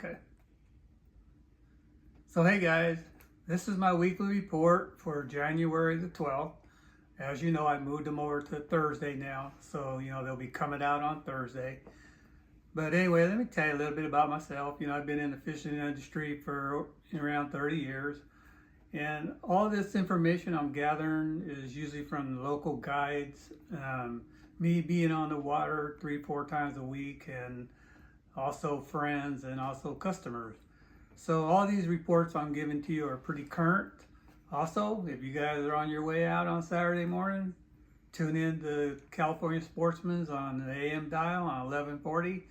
Okay. So hey guys, this is my weekly report for January the 12th. As you know, I moved them over to Thursday now, so they'll be coming out on Thursday. But anyway, let me tell you a little bit about myself. I've been in the fishing industry for around 30 years, and all this information I'm gathering is usually from local guides, me being on the water 3-4 times a week, and also friends and also customers. So all these reports I'm giving to you are pretty current. Also, if you guys are on your way out on Saturday morning, tune in to California Sportsman's on the AM dial on 1140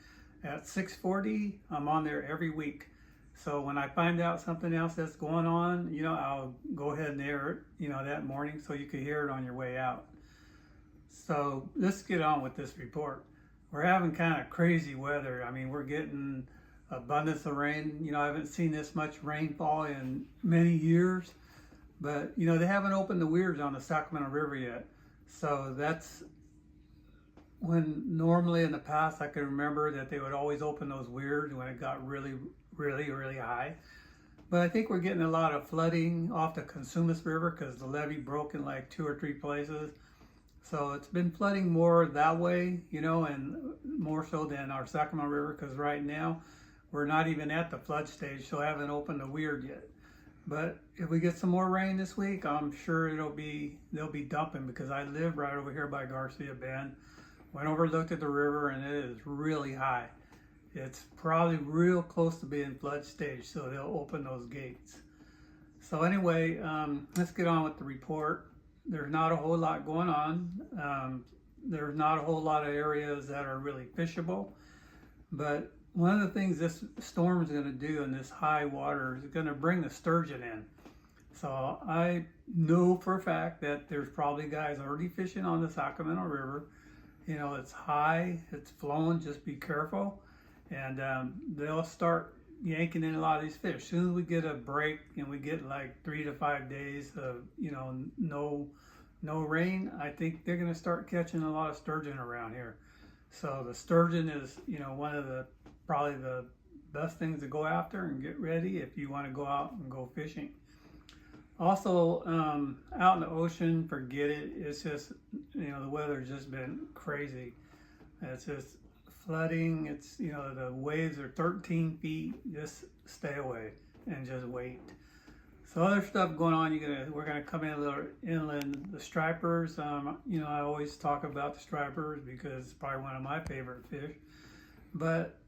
at 640. I'm on there every week. So when I find out something else that's going on, I'll go ahead and air it, that morning so you can hear it on your way out. So let's get on with this report. We're having kind of crazy weather. I mean, we're getting abundance of rain. I haven't seen this much rainfall in many years, but they haven't opened the weirs on the Sacramento River yet. So that's when normally in the past I can remember that they would always open those weirs when it got really, really, really high. But I think we're getting a lot of flooding off the Cosumnes River because the levee broke in like 2 or 3 places. So it's been flooding more that way, and more so than our Sacramento River, because right now we're not even at the flood stage, so I haven't opened the weir yet. But if we get some more rain this week, I'm sure they'll be dumping, because I live right over here by Garcia Bend. Went over, looked at the river, and it is really high. It's probably real close to being flood stage, so they'll open those gates. So anyway, let's get on with the report. There's not a whole lot going on. There's not a whole lot of areas that are really fishable, but one of the things this storm is going to do in this high water is going to bring the sturgeon in. So I know for a fact that there's probably guys already fishing on the Sacramento River. It's high, it's flowing, just be careful. And they'll start yanking in a lot of these fish. As soon as we get a break and we get like 3 to 5 days of, no rain, I think they're going to start catching a lot of sturgeon around here. So the sturgeon is, one of the probably the best things to go after and get ready if you want to go out and go fishing. Also, out in the ocean, forget it. It's just, the weather's just been crazy. It's just flooding. It's, the waves are 13 feet. Just stay away and just wait. So other stuff going on, we're gonna come in a little inland. The stripers, I always talk about the stripers because it's probably one of my favorite fish. But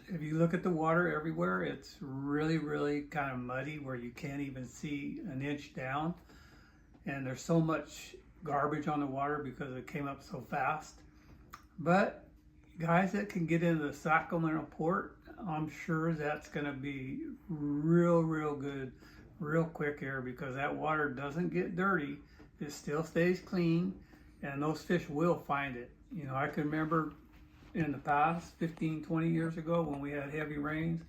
if you look at the water everywhere, it's really, really kind of muddy where you can't even see an inch down. And there's so much garbage on the water because it came up so fast. But guys that can get into the Sacramento port, I'm sure that's gonna be real, real good, real quick here, because that water doesn't get dirty. It still stays clean, and those fish will find it. I can remember in the past 15-20 years ago when we had heavy rains,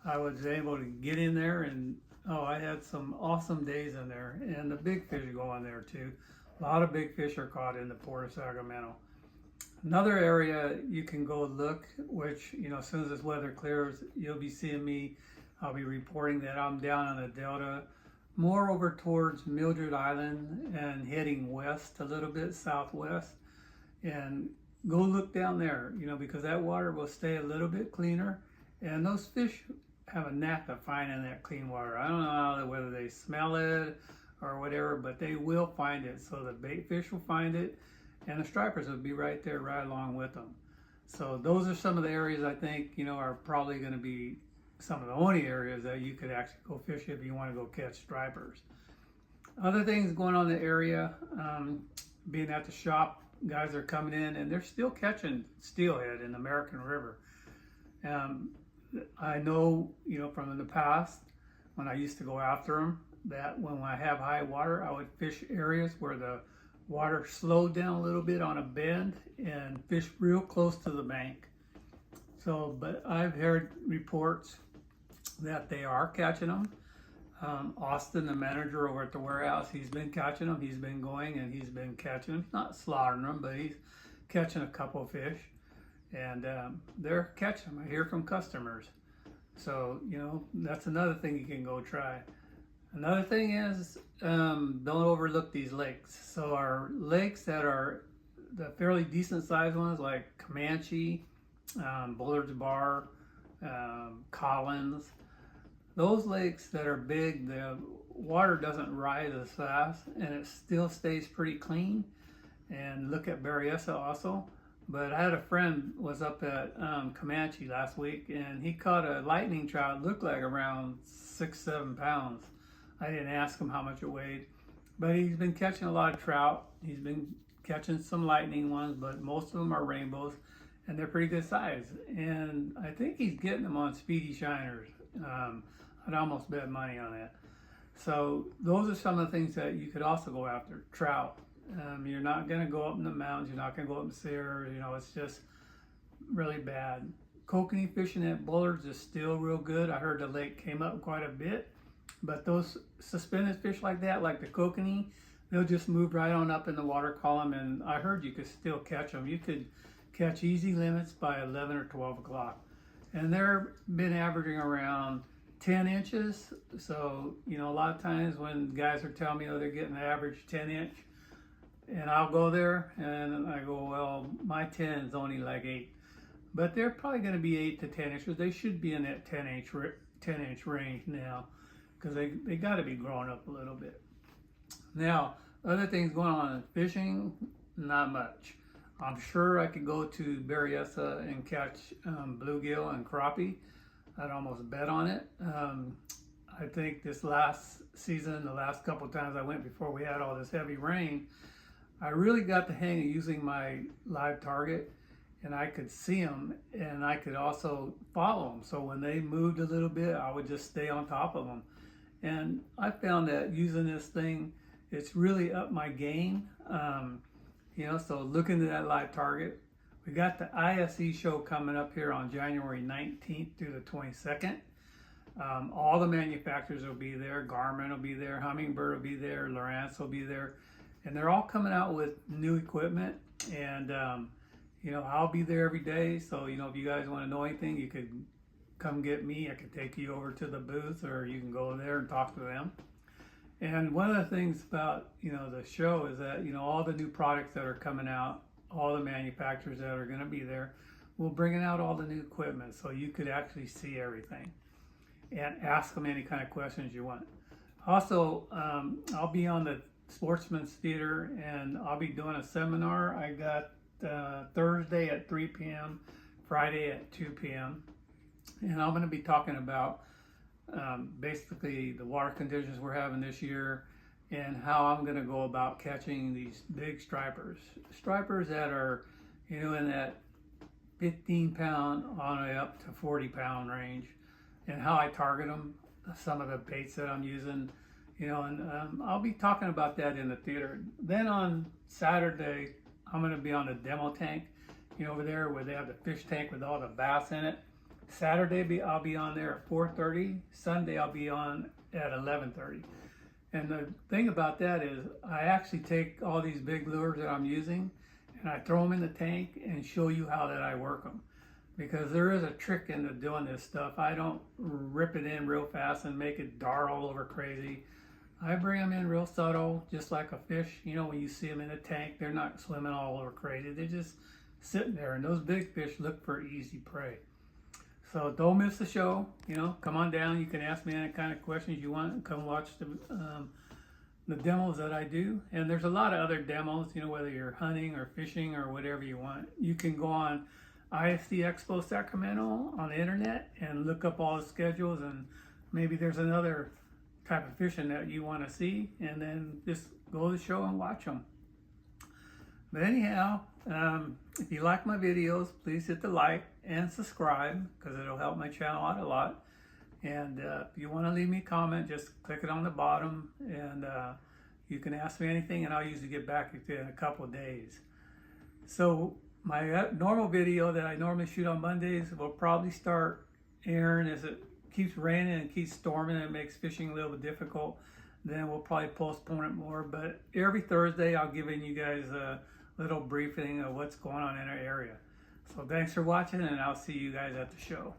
I was able to get in there, and I had some awesome days in there, and the big fish go in there too. A lot of big fish are caught in the Port of Sacramento. Another area you can go look, which as soon as this weather clears, you'll be seeing me. I'll be reporting that I'm down on the Delta, more over towards Mildred Island and heading west a little bit, southwest. And go look down there, because that water will stay a little bit cleaner. And those fish have a knack of finding that clean water. I don't know whether they smell it or whatever, but they will find it. So the bait fish will find it, and the stripers will be right there, right along with them. So those are some of the areas I think, are probably going to be some of the only areas that you could actually go fish if you want to go catch stripers. Other things going on in the area, being at the shop, guys are coming in and they're still catching steelhead in the American River. I know, from the past when I used to go after them, that when I have high water, I would fish areas where the water slowed down a little bit on a bend and fish real close to the bank. So, but I've heard reports that they are catching them. Austin, the manager over at the warehouse, he's been catching them. He's been going and he's been catching them. Not slaughtering them, but he's catching a couple of fish. And they're catching them. I hear from customers. So, you know, that's another thing you can go try. Another thing is, don't overlook these lakes. So our lakes that are the fairly decent sized ones like Comanche, Bullard's Bar, Collins, those lakes that are big, the water doesn't rise as fast and it still stays pretty clean. And look at Berryessa also. But I had a friend was up at Comanche last week, and he caught a lightning trout. It looked like around 6-7 pounds. I didn't ask him how much it weighed, but he's been catching a lot of trout. He's been catching some lightning ones, but most of them are rainbows, and they're pretty good size. And I think he's getting them on Speedy Shiners. I'd almost bet money on that. So those are some of the things that you could also go after. Trout. You're not going to go up in the mountains. You're not going to go up in Sierra. You know, it's just really bad. Kokanee fishing at Bullards is still real good. I heard the lake came up quite a bit. But those suspended fish like that, like the kokanee, they'll just move right on up in the water column. And I heard you could still catch them. You could catch easy limits by 11 or 12 o'clock. And they've been averaging around 10 inches. So, you know, a lot of times when guys are telling me, oh, they're getting an average 10 inch, and I'll go there and I go, well, my 10 is only like 8. But they're probably going to be 8 to 10 inches. They should be in that 10 inch range now, because they got to be growing up a little bit. Now, other things going on in fishing, not much. I'm sure I could go to Berryessa and catch bluegill and crappie. I'd almost bet on it. I think this last season, the last couple of times I went before we had all this heavy rain, I really got the hang of using my live target, and I could see them, and I could also follow them. So when they moved a little bit, I would just stay on top of them. And I found that using this thing, it's really up my game. You know, so looking at that live target, we got the ISE show coming up here on January 19th through the 22nd. All the manufacturers will be there. Garmin will be there. Humminbird will be there. Lowrance will be there. And they're all coming out with new equipment. And, you know, I'll be there every day. So, you know, if you guys want to know anything, you could come get me. I could take you over to the booth, or you can go there and talk to them. And one of the things about, you know, the show is that, you know, all the new products that are coming out, all the manufacturers that are going to be there, will bring out all the new equipment, so you could actually see everything and ask them any kind of questions you want. Also, I'll be on the Sportsman's Theater, and I'll be doing a seminar. I got Thursday at 3 p.m., Friday at 2 p.m., and I'm going to be talking about basically the water conditions we're having this year, and how I'm going to go about catching these big stripers. Stripers that are, you know, in that 15 pound on up to 40 pound range, and how I target them, some of the baits that I'm using, you know, and I'll be talking about that in the theater. Then on Saturday, I'm going to be on the demo tank, you know, over there where they have the fish tank with all the bass in it. Saturday, I'll be on there at 4:30. Sunday, I'll be on at 11:30. And the thing about that is I actually take all these big lures that I'm using and I throw them in the tank and show you how that I work them. Because there is a trick into doing this stuff. I don't rip it in real fast and make it dart all over crazy. I bring them in real subtle, just like a fish. You know, when you see them in a tank, they're not swimming all over crazy. They're just sitting there, and those big fish look for easy prey. So don't miss the show. You know, come on down. You can ask me any kind of questions you want, and come watch the demos that I do. And there's a lot of other demos, you know, whether you're hunting or fishing or whatever you want. You can go on ISD Expo Sacramento on the internet and look up all the schedules, and maybe there's another type of fishing that you want to see, and then just go to the show and watch them. But anyhow, if you like my videos, please hit the like and subscribe, because it'll help my channel out a lot. And if you want to leave me a comment, just click it on the bottom, and you can ask me anything, and I'll usually get back to you in a couple of days. So my normal video that I normally shoot on Mondays will probably start airing as it keeps raining and keeps storming, and it makes fishing a little bit difficult. Then we'll probably postpone it more. But every Thursday, I'll give you guys a little briefing of what's going on in our area. So thanks for watching, and I'll see you guys at the show.